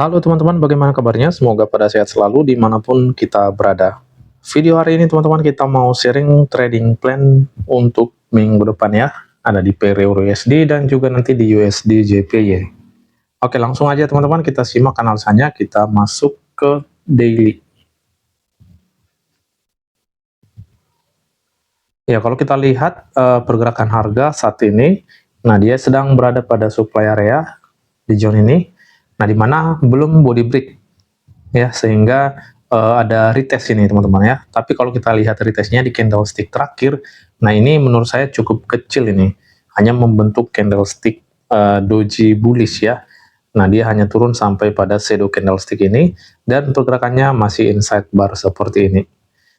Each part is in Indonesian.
Halo teman-teman, bagaimana kabarnya? Semoga pada sehat selalu dimanapun kita berada. Video hari ini teman-teman kita mau sharing trading plan untuk minggu depan ya. Ada di pair Euro USD dan juga nanti di USD JPY. Oke, langsung aja teman-teman kita simak analisanya, kita masuk ke daily. Ya, kalau kita lihat pergerakan harga saat ini, nah dia sedang berada pada supply area di zone ini. Nah, di mana belum body break ya, sehingga ada retest ini teman-teman ya. Tapi kalau kita lihat retestnya di candlestick terakhir, nah ini menurut saya cukup kecil ini, hanya membentuk candlestick doji bullish ya. Nah dia hanya turun sampai pada shadow candlestick ini, dan pergerakannya masih inside bar seperti ini.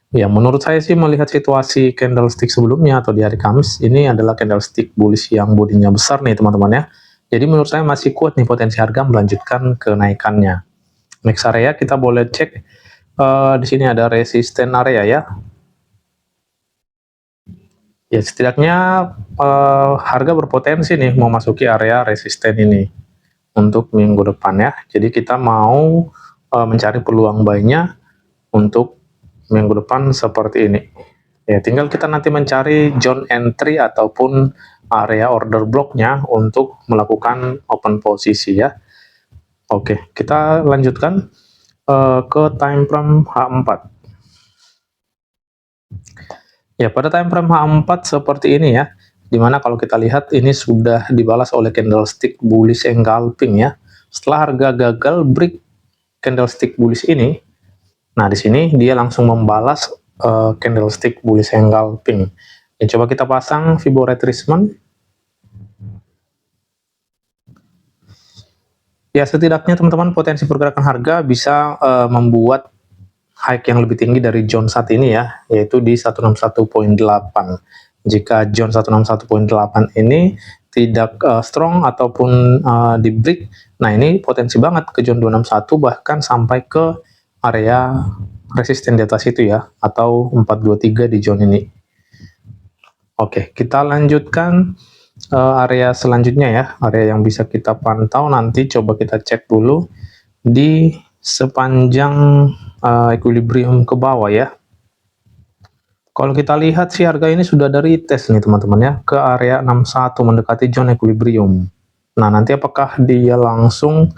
Ya, menurut saya sih melihat situasi candlestick sebelumnya atau di hari Kamis, ini adalah candlestick bullish yang bodinya besar nih teman-teman ya. Jadi menurut saya masih kuat nih potensi harga melanjutkan kenaikannya. Next area kita boleh cek di sini ada resisten area ya. Ya setidaknya harga berpotensi nih memasuki area resisten ini untuk minggu depan ya. Jadi kita mau mencari peluang buy-nya untuk minggu depan seperti ini. Ya, tinggal kita nanti mencari zone entry ataupun area order blocknya untuk melakukan open posisi ya. Oke, kita lanjutkan ke time frame H4. Ya, pada time frame H4 seperti ini ya, dimana kalau kita lihat ini sudah dibalas oleh candlestick bullish engulfing ya. Setelah harga gagal break candlestick bullish ini, nah di sini dia langsung membalas candlestick bullish engulfing. Ya, coba kita pasang Fibo retracement. Ya, setidaknya teman-teman potensi pergerakan harga bisa membuat high yang lebih tinggi dari zone saat ini ya, yaitu di 161.8. Jika zone 161.8 ini tidak strong ataupun di break, nah ini potensi banget ke zone 261 bahkan sampai ke area resisten di atas itu ya, atau 423 di zone ini. Oke, kita lanjutkan area selanjutnya ya, area yang bisa kita pantau nanti. Coba kita cek dulu di sepanjang equilibrium ke bawah ya. Kalau kita lihat sih harga ini sudah dari tes nih teman-teman ya, ke area 61 mendekati zone equilibrium. Nah nanti apakah dia langsung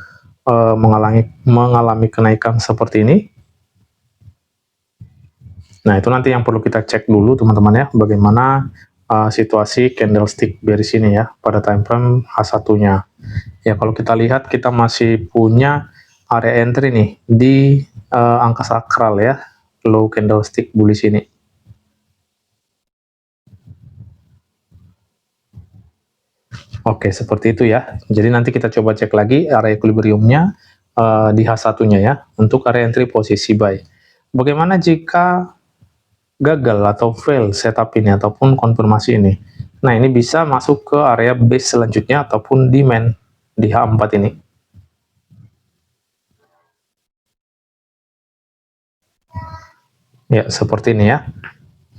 mengalami kenaikan seperti ini? Nah itu nanti yang perlu kita cek dulu teman-teman ya, bagaimana situasi candlestick bearish ini ya pada time frame H1-nya. Ya kalau kita lihat kita masih punya area entry nih di angka sakral ya, low candlestick bullish ini. Oke, seperti itu ya. Jadi nanti kita coba cek lagi area equilibriumnya di H1-nya ya, untuk area entry posisi buy. Bagaimana jika gagal atau fail setup ini ataupun konfirmasi ini? Nah, ini bisa masuk ke area base selanjutnya ataupun demand di H4 ini. Ya, seperti ini ya.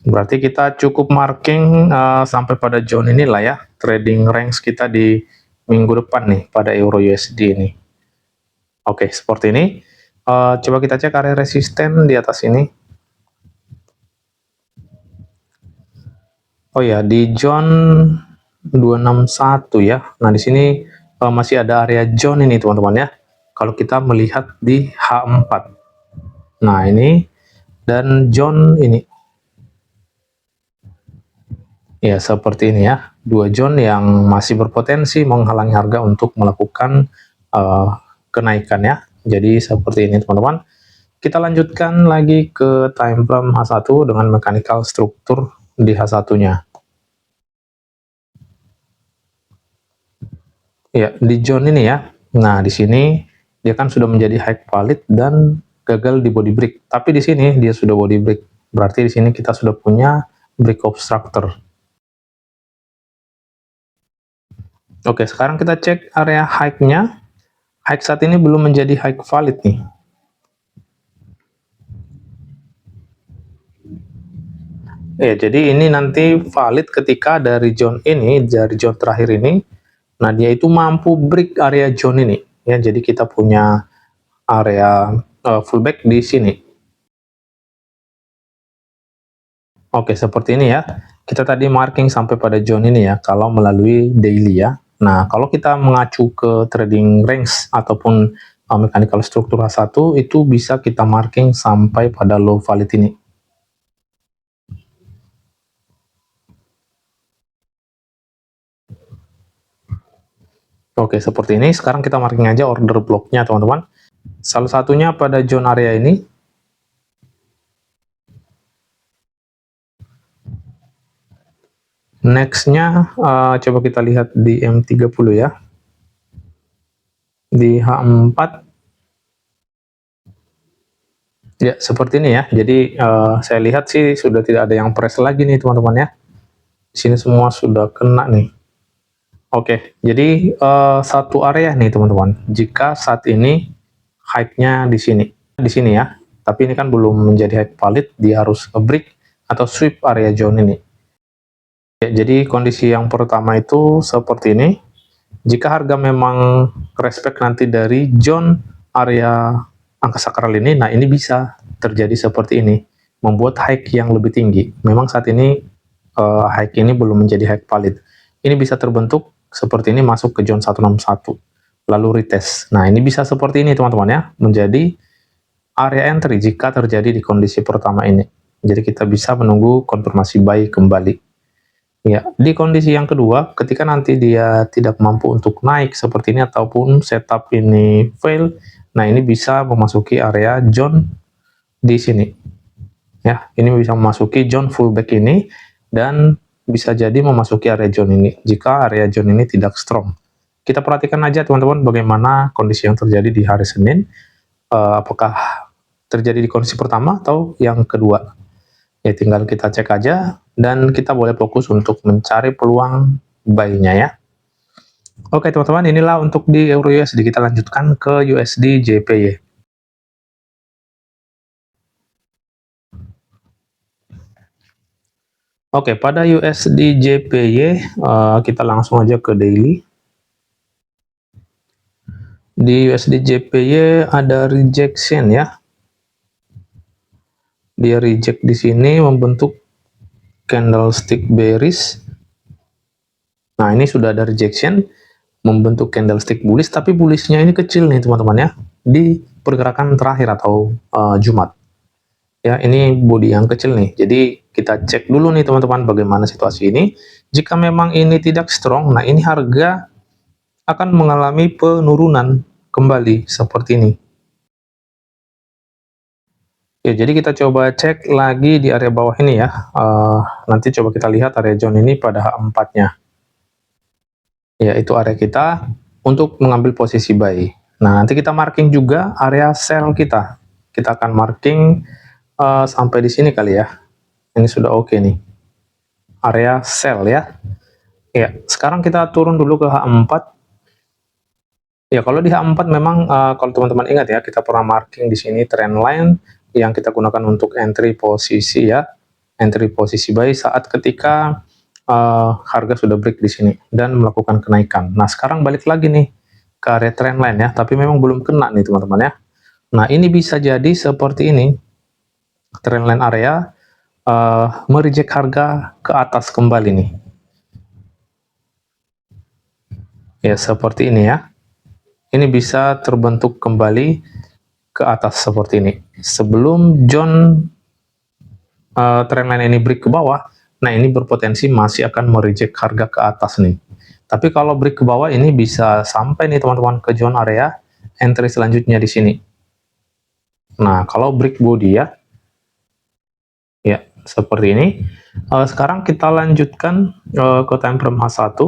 Berarti kita cukup marking sampai pada zone inilah ya, trading range kita di minggu depan nih, pada Euro USD ini. Oke, seperti ini. Coba kita cek area resisten di atas ini. Oh ya, di zone 261 ya. Nah, di sini masih ada area zone ini teman-teman ya. Kalau kita melihat di H4. Nah, ini dan zone ini. Ya, seperti ini ya. Dua zone yang masih berpotensi menghalangi harga untuk melakukan kenaikan ya. Jadi seperti ini teman-teman. Kita lanjutkan lagi ke time frame H1 dengan mechanical struktur di H1-nya. Ya, di zone ini ya. Nah, di sini dia kan sudah menjadi high valid dan gagal di body break. Tapi di sini dia sudah body break. Berarti di sini kita sudah punya break obstructor. Oke, sekarang kita cek area high-nya. High saat ini belum menjadi high valid nih. Ya, jadi ini nanti valid ketika dari zone ini, dari zone terakhir ini, nah dia itu mampu break area zone ini. Ya, jadi kita punya area pullback di sini. Oke, seperti ini ya. Kita tadi marking sampai pada zone ini ya, kalau melalui daily ya. Nah, kalau kita mengacu ke trading range ataupun mechanical struktur H1, itu bisa kita marking sampai pada low valid ini. Oke, seperti ini. Sekarang kita marking aja order blocknya, teman-teman. Salah satunya pada zone area ini. Nextnya, coba kita lihat di M30 ya. Di H4. Ya, seperti ini ya. Jadi, saya lihat sih sudah tidak ada yang press lagi nih, teman-teman ya. Di sini semua sudah kena nih. Oke, jadi satu area nih, teman-teman. Jika saat ini high-nya di sini ya. Tapi ini kan belum menjadi high valid, dia harus break atau sweep area zone ini. Ya, jadi kondisi yang pertama itu seperti ini. Jika harga memang respect nanti dari zone area angka sakral ini, nah ini bisa terjadi seperti ini, membuat high yang lebih tinggi. Memang saat ini high ini belum menjadi high valid. Ini bisa terbentuk seperti ini, masuk ke zone 161, lalu retest. Nah ini bisa seperti ini teman-teman ya, menjadi area entry jika terjadi di kondisi pertama ini. Jadi kita bisa menunggu konfirmasi buy kembali. Ya, di kondisi yang kedua, ketika nanti dia tidak mampu untuk naik seperti ini ataupun setup ini fail, nah ini bisa memasuki area zone di sini. Ya, ini bisa memasuki zone fullback ini dan bisa jadi memasuki area zone ini jika area zone ini tidak strong. Kita perhatikan aja teman-teman bagaimana kondisi yang terjadi di hari Senin. Apakah terjadi di kondisi pertama atau yang kedua? Ya tinggal kita cek aja dan kita boleh fokus untuk mencari peluang buy-nya ya. Oke teman-teman, inilah untuk di Euro USD. Kita lanjutkan ke USD JPY. Oke, pada USD JPY kita langsung aja ke daily. Di USD JPY ada rejection ya. Dia reject di sini membentuk candlestick bearish. Nah, ini sudah ada rejection membentuk candlestick bullish, tapi bullishnya ini kecil nih teman-teman ya, di pergerakan terakhir atau Jumat ya. Ini body yang kecil nih, jadi kita cek dulu nih teman-teman bagaimana situasi ini. Jika memang ini tidak strong, nah ini harga akan mengalami penurunan kembali seperti ini ya. Jadi kita coba cek lagi di area bawah ini ya. Nanti coba kita lihat area zone ini pada H4 nya ya, itu area kita untuk mengambil posisi buy. Nah nanti kita marking juga area sell kita akan marking sampai di sini kali ya. Ini sudah oke nih area sell ya. Ya, sekarang kita turun dulu ke H4 ya. Kalau di H4 memang kalau teman-teman ingat ya, kita pernah marking di sini trend line yang kita gunakan untuk entry posisi ya, entry posisi buy saat ketika harga sudah break di sini dan melakukan kenaikan. Nah sekarang balik lagi nih ke area trend line ya, tapi memang belum kena nih teman-teman ya. Nah ini bisa jadi seperti ini, trend line area mereject harga ke atas kembali nih ya, seperti ini ya. Ini bisa terbentuk kembali ke atas seperti ini sebelum zone trendline ini break ke bawah. Nah ini berpotensi masih akan mereject harga ke atas nih, tapi kalau break ke bawah ini bisa sampai nih teman-teman ke zone area entry selanjutnya di sini. Nah kalau break body ya, ya seperti ini. Sekarang kita lanjutkan ke time frame H1.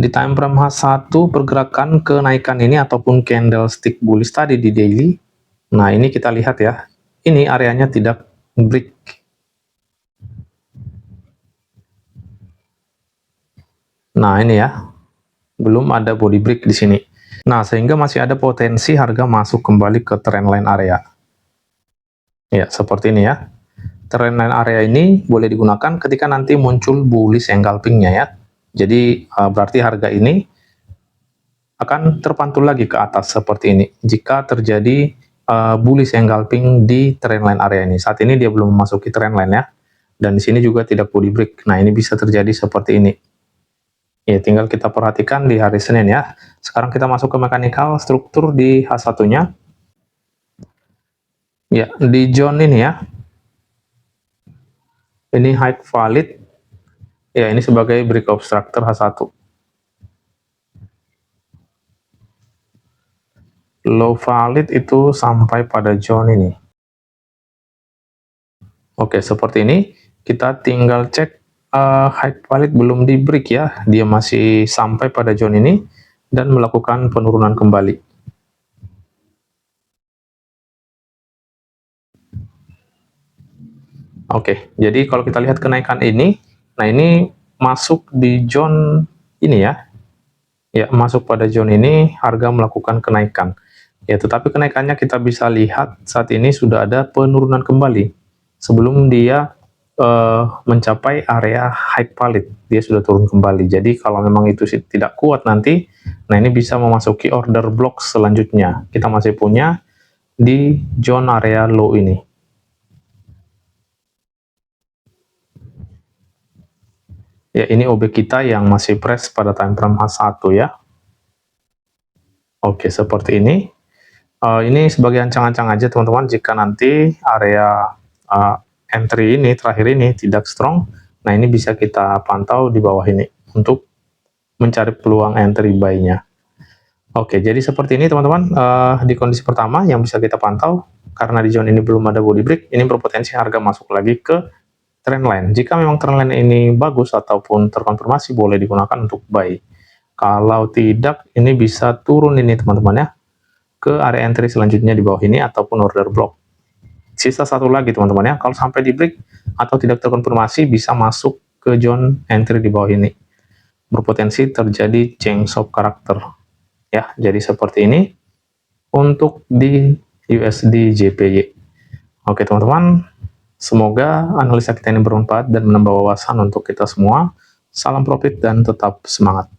Di time frame H1 pergerakan kenaikan ini ataupun candlestick bullish tadi di daily. Nah ini kita lihat ya, ini areanya tidak break. Nah ini ya, belum ada body break di sini. Nah sehingga masih ada potensi harga masuk kembali ke trendline area. Ya seperti ini ya. Trendline area ini boleh digunakan ketika nanti muncul bullish engulfing-nya ya. Jadi berarti harga ini akan terpantul lagi ke atas seperti ini jika terjadi bullish engulfing di trendline area ini. Saat ini dia belum memasuki trendline ya, dan di sini juga tidak body break. Nah, ini bisa terjadi seperti ini. Ya, tinggal kita perhatikan di hari Senin ya. Sekarang kita masuk ke mechanical struktur di H1-nya. Ya, di zone ini ya. Ini high valid. Ya, ini sebagai break obstructor H1. Low valid itu sampai pada zone ini. Oke, seperti ini. Kita tinggal cek high valid belum di break ya. Dia masih sampai pada zone ini dan melakukan penurunan kembali. Oke, jadi kalau kita lihat kenaikan ini, nah ini masuk di zone ini ya. Ya, masuk pada zone ini harga melakukan kenaikan. Ya, tetapi kenaikannya kita bisa lihat saat ini sudah ada penurunan kembali. Sebelum dia mencapai area high valid, dia sudah turun kembali. Jadi kalau memang itu tidak kuat nanti, nah ini bisa memasuki order block selanjutnya. Kita masih punya di zone area low ini. Ya, ini OB kita yang masih press pada time frame H1 ya. Oke, seperti ini. Ini sebagai ancang-ancang aja teman-teman, jika nanti area entry ini terakhir ini tidak strong, nah ini bisa kita pantau di bawah ini untuk mencari peluang entry buy-nya. Oke, jadi seperti ini teman-teman, di kondisi pertama yang bisa kita pantau, karena di zone ini belum ada body break, ini berpotensi harga masuk lagi ke trendline. Jika memang trendline ini bagus ataupun terkonfirmasi, boleh digunakan untuk buy. Kalau tidak, ini bisa turun ini teman-teman ya, ke area entry selanjutnya di bawah ini ataupun order block. Sisa satu lagi teman-teman ya, kalau sampai di break atau tidak terkonfirmasi bisa masuk ke zone entry di bawah ini. Berpotensi terjadi change of karakter. Ya, jadi seperti ini untuk di USD JPY. Oke teman-teman, semoga analisa kita ini bermanfaat dan menambah wawasan untuk kita semua. Salam profit dan tetap semangat.